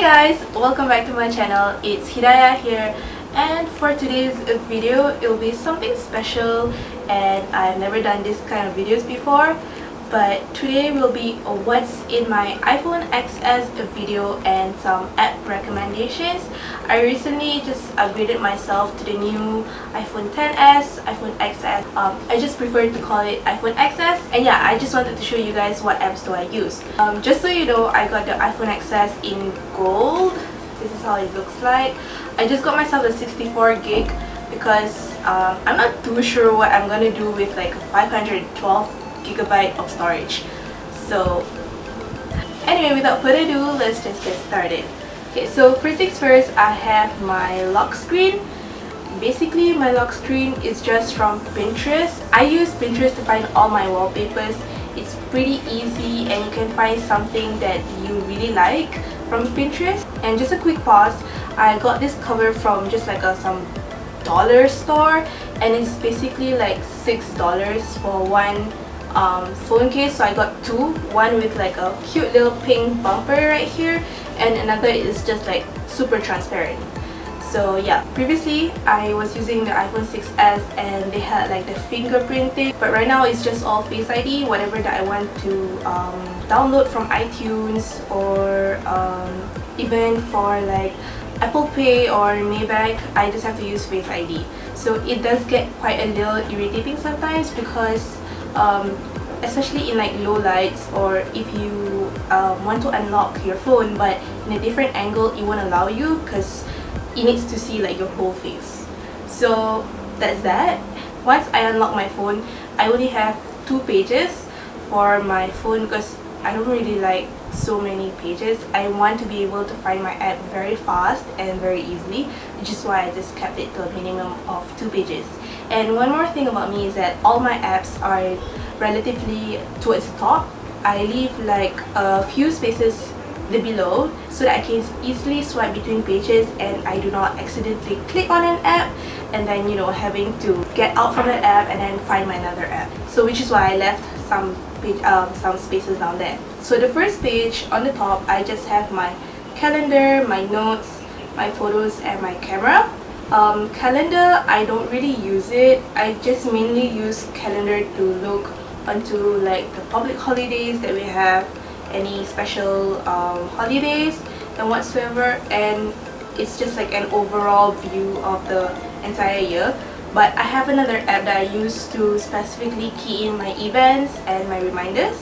guys, welcome back to my channel. It's Hidayah here, and for today's video it will be something special, and I've never done this kind of videos before, but today will be a what's in my iPhone XS video and some app recommendations. I recently just upgraded myself to the new iPhone XS, iPhone XS. I just prefer to call it iPhone XS, and yeah, I just wanted to show you guys what apps do I use. Just so you know, I got the iPhone XS in gold. This is how it looks like. I just got myself a 64 gig because I'm not too sure what I'm gonna do with like a 512GB of storage. So anyway, without further ado, let's just get started. Okay, so first things first, I have my lock screen. Basically, my lock screen is just from Pinterest. I use Pinterest to find all my wallpapers. It's pretty easy and you can find something that you really like from Pinterest. And just a quick pause, I got this cover from just like some dollar store, and it's basically like $6 for one phone case. So I got two, one with like a cute little pink bumper right here, and another is just like super transparent. So yeah, previously I was using the iPhone 6s and they had like the fingerprinting, but right now it's just all Face ID. Whatever that I want to download from iTunes, or even for like Apple Pay or Maybank, I just have to use Face ID. So it does get quite a little irritating sometimes because especially in like low lights, or if you want to unlock your phone but in a different angle, it won't allow you because it needs to see like your whole face. So that's that. Once I unlock my phone, I only have 2 pages for my phone because I don't really like so many pages. I want to be able to find my app very fast and very easily, which is why I just kept it to a minimum of 2 pages. And one more thing about me is that all my apps are relatively towards the top. I leave like a few spaces below so that I can easily swipe between pages and I do not accidentally click on an app and then, you know, having to get out from that app and then find my another app. So which is why I left some spaces down there. So the first page on the top, I just have my calendar, my notes, my photos, and my camera. Calendar, I don't really use it. I just mainly use calendar to look onto like the public holidays that we have, any special holidays and whatsoever, and it's just like an overall view of the entire year. But I have another app that I use to specifically key in my events and my reminders.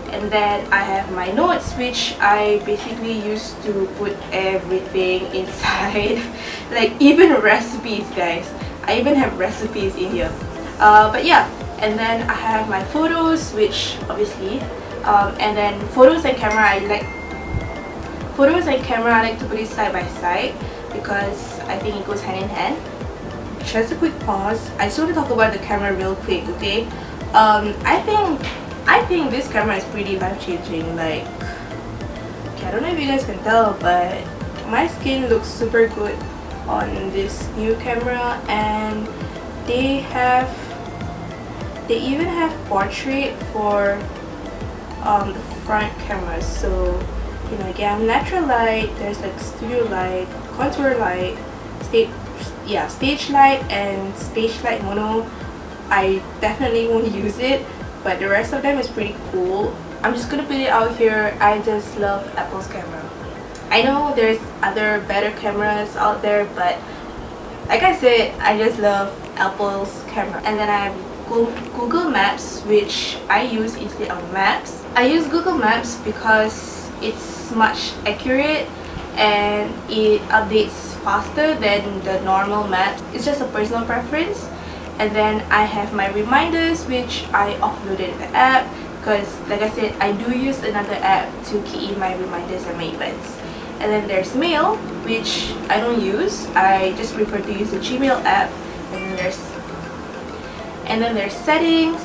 And then I have my notes, which I basically use to put everything inside. Like even recipes, guys. I even have recipes in here. But yeah, and then I have my photos, which obviously and then photos and camera, I like to put it side by side because I think it goes hand in hand. Just a quick pause, I just want to talk about the camera real quick, okay? I think this camera is pretty life-changing. Like, okay, I don't know if you guys can tell, but my skin looks super good on this new camera, and they even have portrait for the front cameras. So, you know, again, natural light, there's like studio light, contour light, stage light, and stage light mono. I definitely won't use it, but the rest of them is pretty cool. I'm just gonna put it out here, I just love Apple's camera. I know there's other better cameras out there, but like I said, I just love Apple's camera. And then I have Google Maps, which I use instead of Maps. I use Google Maps because it's much accurate and it updates faster than the normal maps. It's just a personal preference. And then I have my reminders, which I offloaded the app because, like I said, I do use another app to key in my reminders and my events. And then there's Mail, which I don't use. I just prefer to use the Gmail app. And then there's settings,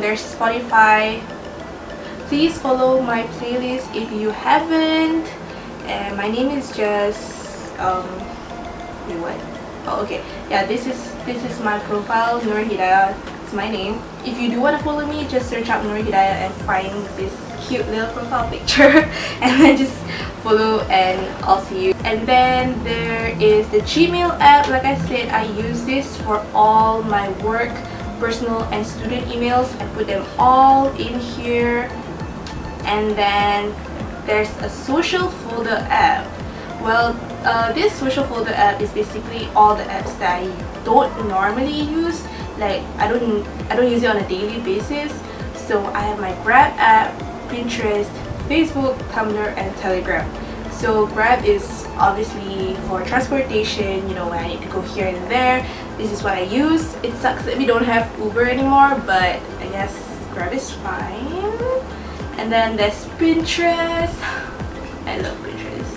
there's Spotify. Please follow my playlist if you haven't. And my name is just wait, what? Oh, okay. Yeah, this is my profile, Nur Hidayah. it's my name. If you do want to follow me, just search up Hidayah and find this cute little profile picture and then just follow and I'll see you. And then there is the Gmail app. Like I said, I use this for all my work, personal and student emails. I put them all in here. And then there's a social folder app. Well, this social folder app is basically all the apps that I don't normally use. Like I don't use it on a daily basis. So I have my Grab app, Pinterest, Facebook, Tumblr, and Telegram. So Grab is obviously for transportation, you know, when I need to go here and there. This is what I use. It sucks that we don't have Uber anymore, but I guess Grab is fine. And then there's Pinterest. I love Pinterest.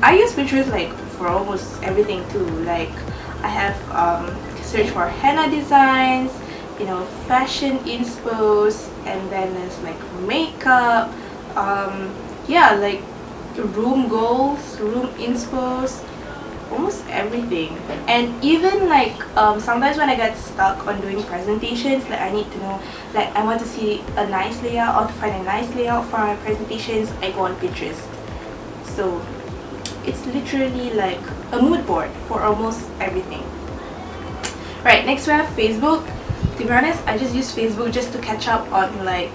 I use Pinterest like for almost everything too. Like I have search for henna designs, you know, fashion inspos, and then there's like makeup, yeah, like room goals, room inspos, almost everything. And even like sometimes when I get stuck on doing presentations, like I need to know, like I want to see a nice layout or to find a nice layout for my presentations, I go on Pinterest. So it's literally like a mood board for almost everything. Right, next we have Facebook. To be honest, I just use Facebook just to catch up on like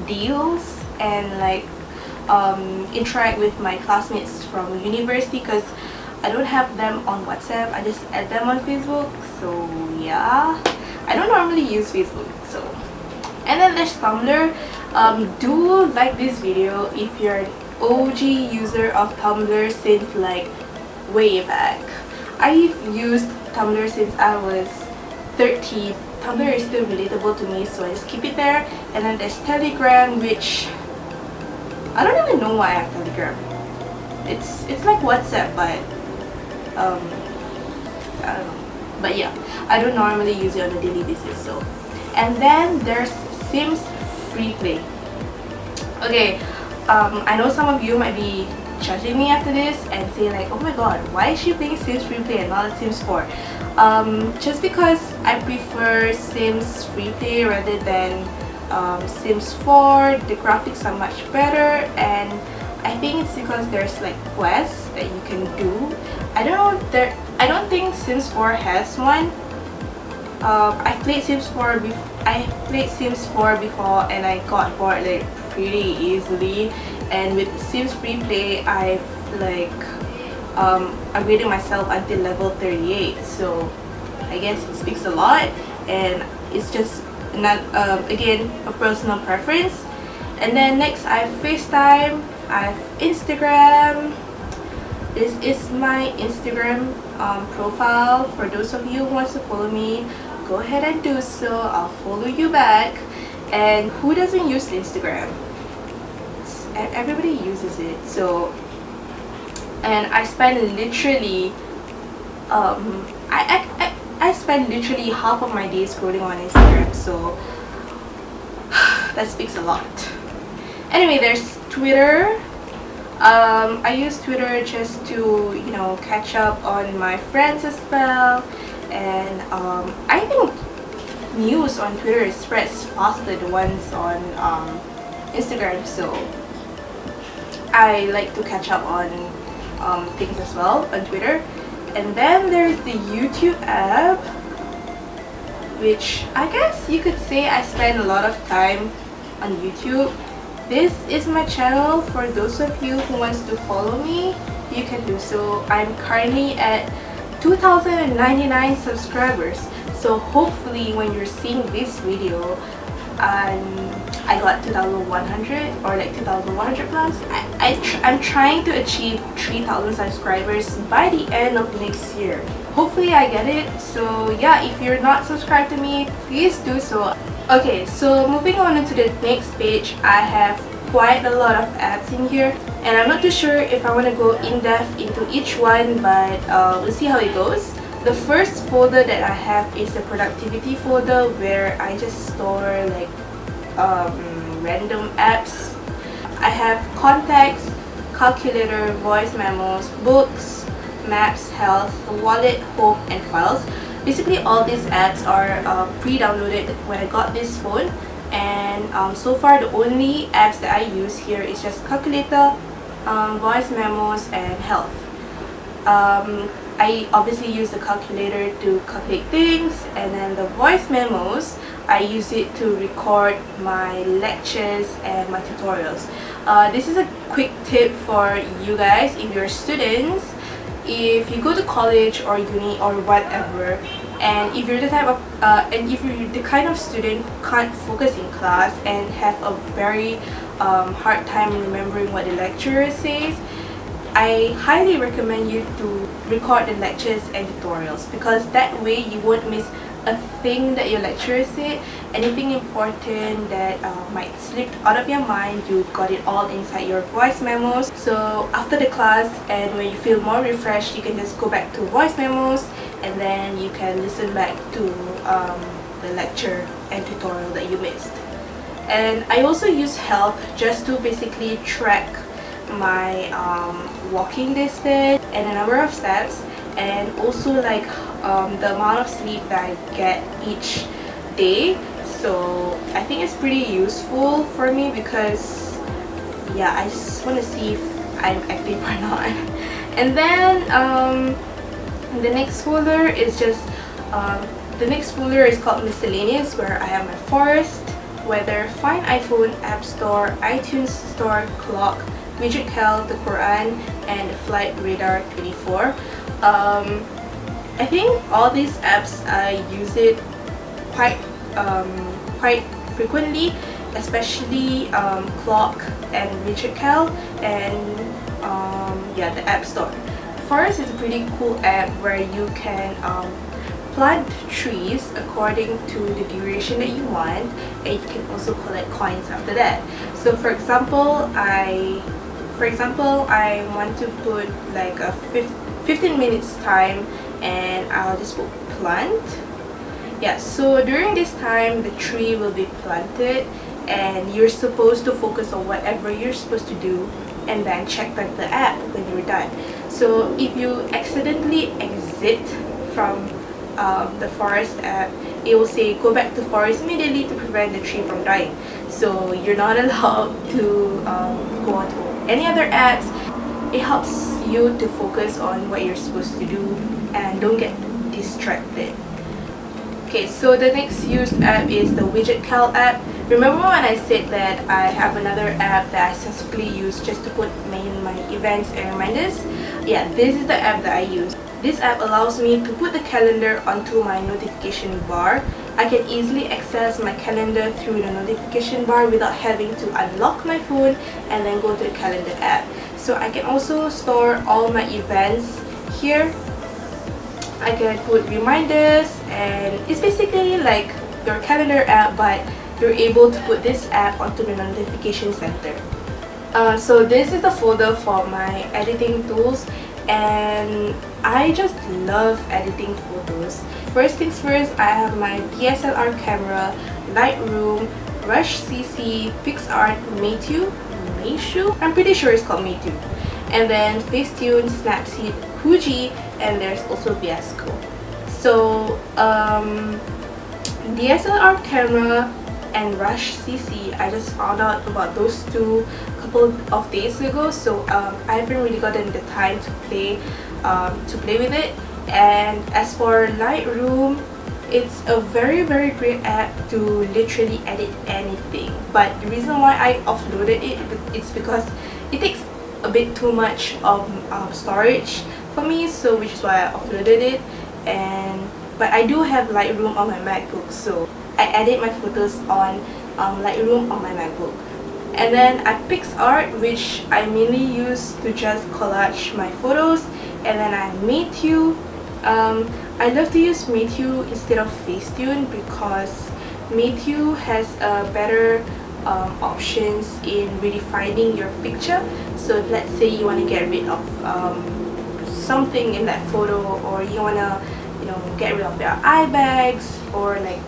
deals and like interact with my classmates from university, because I don't have them on WhatsApp. I just add them on Facebook. So yeah, I don't normally use Facebook. So, and then there's Tumblr. Do like this video if you're an OG user of Tumblr since like way back. I've used Tumblr since I was 13. Tumblr is still relatable to me, so I just keep it there. And then there's Telegram, which I don't even know why I have Telegram. It's like WhatsApp, but I don't know. But yeah, I don't normally use it on a daily basis. So, and then there's Sims Free Play. Okay, I know some of you might be judging me after this and saying like, oh my god, why is she playing Sims Free Play and not Sims 4? Just because I prefer Sims Free Play rather than Sims 4. The graphics are much better, and I think it's because there's like quests that you can do. I don't think Sims 4 has one. I played Sims 4 before and I got bored like pretty easily. And with Sims Free Play, I've like upgraded myself until level 38. So I guess it speaks a lot, and it's just not again a personal preference. And then next I have FaceTime, I have Instagram. This is my Instagram profile. For those of you who wants to follow me, go ahead and do so. I'll follow you back. And who doesn't use Instagram? Everybody uses it. So, and I spend literally I spend literally half of my day scrolling on Instagram, so that speaks a lot. Anyway, there's Twitter. I use Twitter just to, you know, catch up on my friends as well. And I think news on Twitter spreads faster than ones on Instagram, so I like to catch up on things as well on Twitter. And then there's the YouTube app, which I guess you could say I spend a lot of time on YouTube. This is my channel. For those of you who wants to follow me, you can do so. I'm currently at 2,099 subscribers. So hopefully when you're seeing this video, I got 2,100 or like 2,100 plus. I'm trying to achieve 3,000 subscribers by the end of next year. Hopefully I get it. So yeah, if you're not subscribed to me, please do so. Okay, so moving on to the next page, I have quite a lot of apps in here, and I'm not too sure if I want to go in depth into each one, but we'll see how it goes. The first folder that I have is the productivity folder, where I just store like random apps. I have contacts, calculator, voice memos, books, maps, health, wallet, home, and files. basically all these apps are pre-downloaded when I got this phone, and so far the only apps that I use here is just calculator, voice memos, and health. I obviously use the calculator to calculate things, and then the voice memos, I use it to record my lectures and my tutorials. This is a quick tip for you guys if you're students. If you go to college or uni or whatever, and if you're the type of if you're the kind of student who can't focus in class and have a very hard time remembering what the lecturer says, I highly recommend you to record the lectures and tutorials, because that way you won't miss a thing that your lecturer said. Anything important that might slip out of your mind, you got it all inside your voice memos. So after the class and when you feel more refreshed, you can just go back to voice memos, and then you can listen back to the lecture and tutorial that you missed. And I also use health just to basically track my walking distance and the number of steps, and also like the amount of sleep that I get each day. So I think it's pretty useful for me, because yeah, I just want to see if I'm active or not. And then the next folder is just called miscellaneous, where I have my forest, weather, find iPhone, app store, iTunes store, clock, widget cal, the Quran, and flight radar 24. I think all these apps I use it quite frequently, especially clock and widget cal, and yeah, the app store. Forest is a pretty cool app where you can plant trees according to the duration that you want, and you can also collect coins after that. So for example, I want to put like a 15 minutes time, and I'll just put plant. Yeah, so during this time the tree will be planted, and you're supposed to focus on whatever you're supposed to do, and then check back the app when you're done. So if you accidentally exit from the forest app, it will say go back to forest immediately to prevent the tree from dying. So you're not allowed to go on to any other apps. It helps you to focus on what you're supposed to do and don't get distracted. Okay, so the next used app is the widget cal app. Remember when I said that I have another app that I specifically use just to put in my events and reminders? Yeah, this is the app that I use. This app allows me to put the calendar onto my notification bar. I can easily access my calendar through the notification bar without having to unlock my phone and then go to the calendar app. So I can also store all my events here. I can put reminders, and it's basically like your calendar app, but you're able to put this app onto the notification center. So this is the folder for my editing tools, and I just love editing photos. First things first, I have my DSLR camera, Lightroom, Rush CC, PixArt, Meitu, I'm pretty sure it's called Meitu, and then Facetune, Snapseed, Fuji, and there's also Biasco. So DSLR camera and Rush CC, I just found out about those two a couple of days ago, so I haven't really gotten the time to play with it. And as for Lightroom, it's a very great app to literally edit anything, but the reason why I offloaded it, it's because it takes a bit too much of storage for me, so which is why I offloaded it. But I do have Lightroom on my MacBook, so I edit my photos on Lightroom on my MacBook. And then I PixArt, which I mainly use to just collage my photos. And then I Meitu. I love to use Meitu instead of Facetune because Meitu has better options in redefining your picture. So if let's say you want to get rid of something in that photo, or you want to get rid of your eye bags, or like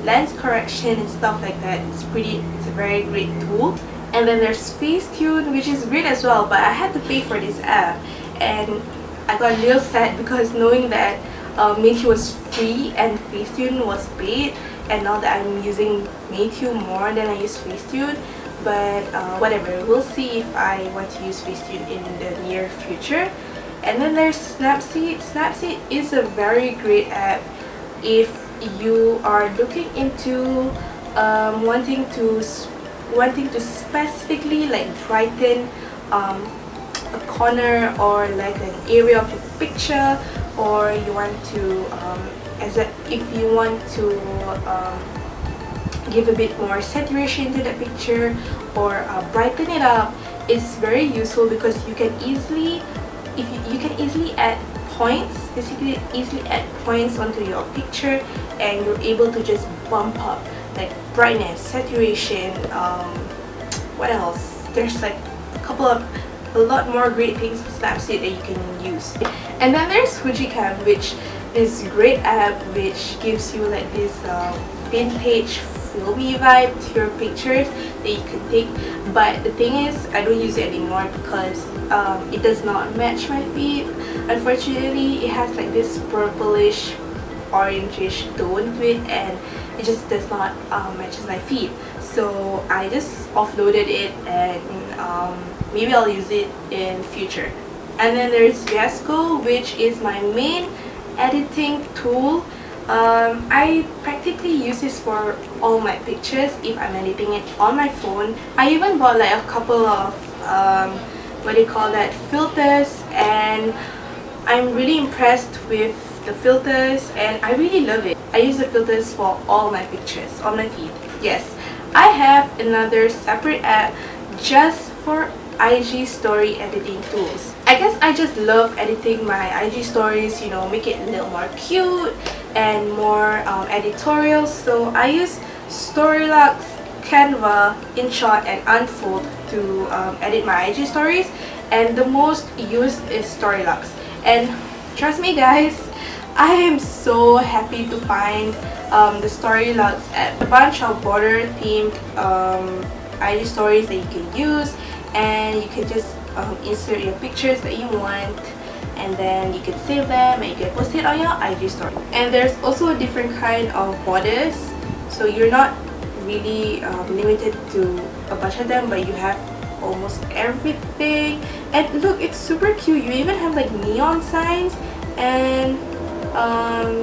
lens correction and stuff like that, it's a very great tool. And then there's Facetune, which is great as well, but I had to pay for this app, and I got a little sad because knowing that Meitu was free and Facetune was paid, and now that I'm using Meitu more than I use Facetune. But whatever, we'll see if I want to use Facetune in the near future. And then there's Snapseed. Snapseed is a very great app if you are looking into wanting to specifically like brighten a corner or like an area of your picture, or you want to if you want to give a bit more saturation to the picture or brighten it up. It's very useful because you can easily add points, basically easily add points onto your picture, and you're able to just bump up like brightness, saturation, what else, there's like a lot more great things with Snapseed that you can use. And then there's HIJAB, which is a great app which gives you like this vintage filmy vibe to your pictures that you can take. But the thing is, I don't use it anymore because it does not match my feed. Unfortunately, it has like this purplish orangish tone to it, and it just does not matches my feed. So I just offloaded it, and maybe I'll use it in future. And then there's Vesco, which is my main editing tool. I practically use this for all my pictures if I'm editing it on my phone. I even bought like a couple of what do you call that, filters, and I'm really impressed with the filters and I really love it. I use the filters for all my pictures on my feed. Yes, I have another separate app just for IG story editing tools. I guess I just love editing my IG stories, you know, make it a little more cute and more editorial. So I use Storylux, Canva, InShot, and Unfold to edit my IG stories, and the most used is Storylux. And trust me guys, I am so happy to find the Storylux app. A bunch of border themed IG stories that you can use, and you can just insert your pictures that you want, and then you can save them and you can post it on your IG story. And there's also a different kind of borders, so you're not really limited to a bunch of them, but you have almost everything. And look, it's super cute. You even have like neon signs, and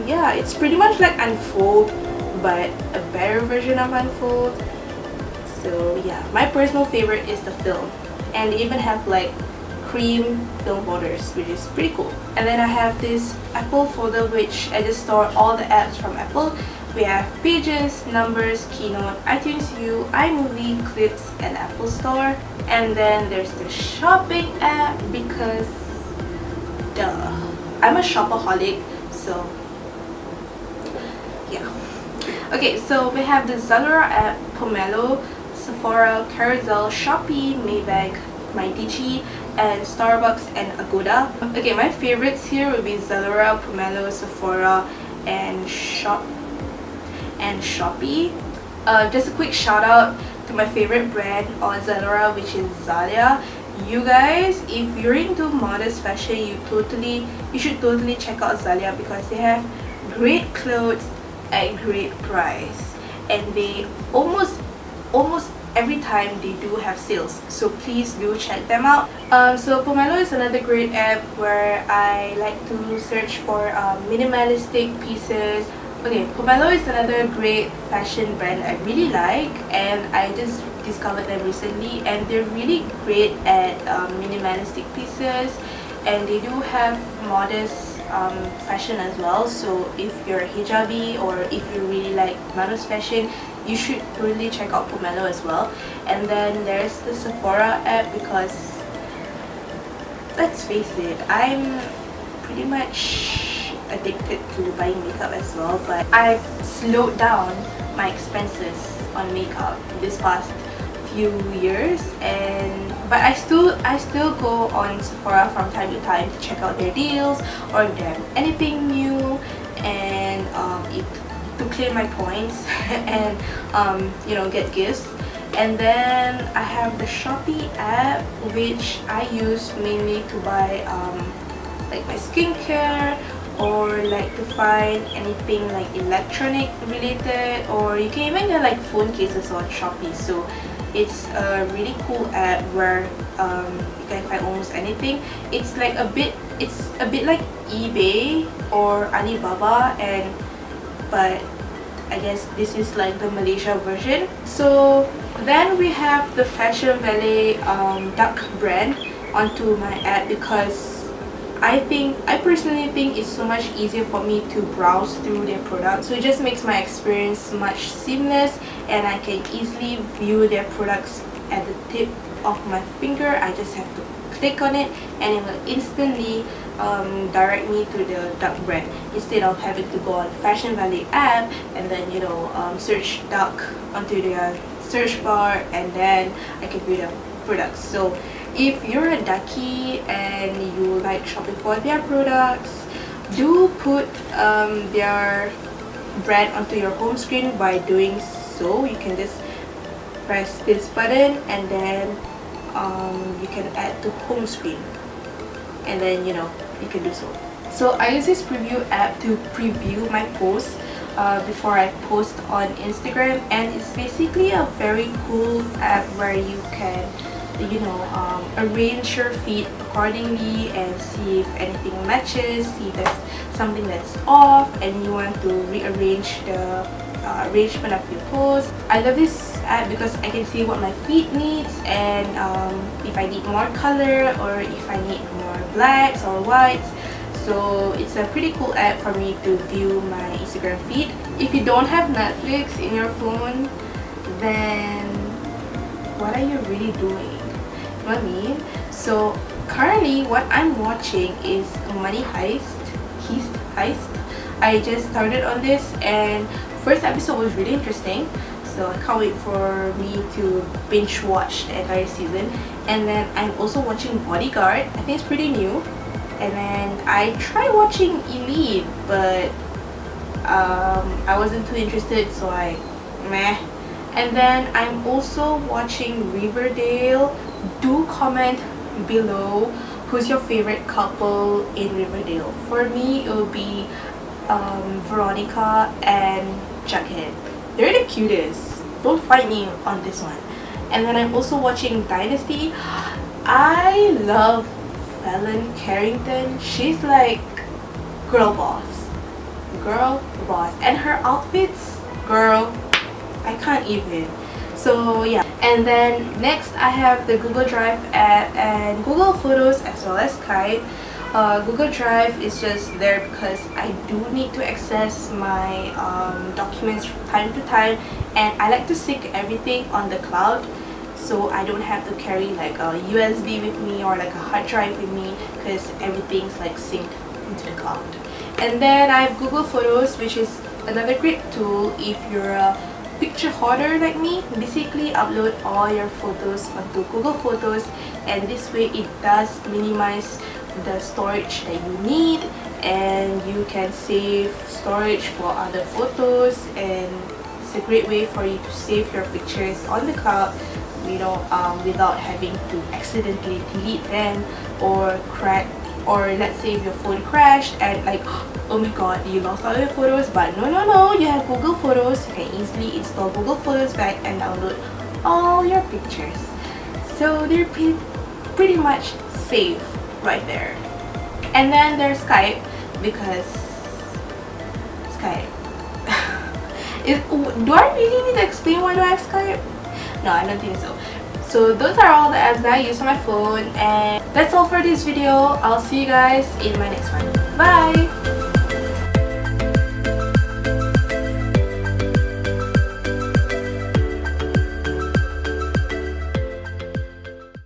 yeah, it's pretty much like Unfold but a better version of Unfold. So yeah, my personal favorite is the film, and they even have like cream film borders, which is pretty cool. And then I have this Apple folder which I just store all the apps from Apple. We have Pages, Numbers, Keynote, iTunes U, iMovie, Clips, and Apple Store. And then there's the shopping app because duh, I'm a shopaholic, so yeah. Okay, so we have the Zalora app, Pomelo, Sephora, Carousel, Shopee, Maybank, MyDigi, and Starbucks and Agoda. Okay, my favorites here would be Zalora, Pomelo, Sephora, and Shopee. Just a quick shout out to my favorite brand on Zalora, which is Zalia. You guys, if you're into modest fashion, you should totally check out Zalia because they have great clothes at great price, and they almost every time they do have sales, so please do check them out. So Pomelo is another great app where I like to search for minimalistic pieces. Okay, Pomelo is another great fashion brand I really like, and I just discovered them recently, and they're really great at minimalistic pieces, and they do have modest fashion as well. So if you're a hijabi or if you really like modest fashion, you should really check out Pomelo as well. And then there's the Sephora app because let's face it, I'm pretty much addicted to buying makeup as well, but I've slowed down my expenses on makeup this past few years, but I still go on Sephora from time to time to check out their deals or if they have anything new, and to clear my points and you know, get gifts. And then I have the Shopee app, which I use mainly to buy like my skincare or like to find anything like electronic related, or you can even get like phone cases on Shopee. So it's a really cool app where you can find almost anything. It's a bit like eBay or Alibaba, but I guess this is like the Malaysia version. So then we have the Fashion Valet duck brand onto my app, because I personally think it's so much easier for me to browse through their products. So it just makes my experience much seamless, and I can easily view their products at the tip of my finger. I just have to click on it and it will instantly direct me to the duck brand, instead of having to go on Fashion Valet app and then search duck onto their search bar, and then I can view the products. So if you're a ducky and you like shopping for their products, do put their brand onto your home screen. By doing so, you can just press this button and then you can add to home screen, and then you can do so. So I use this preview app to preview my posts before I post on Instagram, and it's basically a very cool app where you can arrange your feed accordingly and see if anything matches, see if there's something that's off and you want to rearrange the arrangement of your post. I love this app because I can see what my feed needs, and if I need more color or if I need more blacks or whites. So it's a pretty cool app for me to view my Instagram feed. If you don't have Netflix in your phone, then what are you really doing? You know what I mean? So currently what I'm watching is Money Heist. I just started on this, and first episode was really interesting, so I can't wait for me to binge watch the entire season. And then I'm also watching Bodyguard. I think it's pretty new. And then I tried watching Elite, but I wasn't too interested, so meh. And then I'm also watching Riverdale. Do comment below who's your favorite couple in Riverdale. For me, it will be Veronica and Jughead. They're the cutest. Don't fight me on this one. And then I'm also watching Dynasty. I love Ellen Carrington. She's like girl boss, and her outfits, girl, I can't even. So yeah. And then next I have the Google Drive app and Google Photos, as well as Skype. Google Drive is just there because I do need to access my documents from time to time, and I like to sync everything on the cloud, so I don't have to carry like a USB with me or like a hard drive with me, because everything's like synced into the cloud. And then I have Google Photos, which is another great tool if you're a picture hoarder like me. Basically upload all your photos onto Google Photos, and this way it does minimize the storage that you need, and you can save storage for other photos, and it's a great way for you to save your pictures on the cloud, without having to accidentally delete them or crack, or let's say if your phone crashed and like, oh my god, you lost all your photos. But no, you have Google Photos. You can easily install Google Photos back and download all your pictures, so they're pretty much safe right there. And then there's Skype, because Skype do I really need to explain why do I have Skype? No, I don't think so. So those are all the apps that I use on my phone, and that's all for this video. I'll see you guys in my next one. Bye!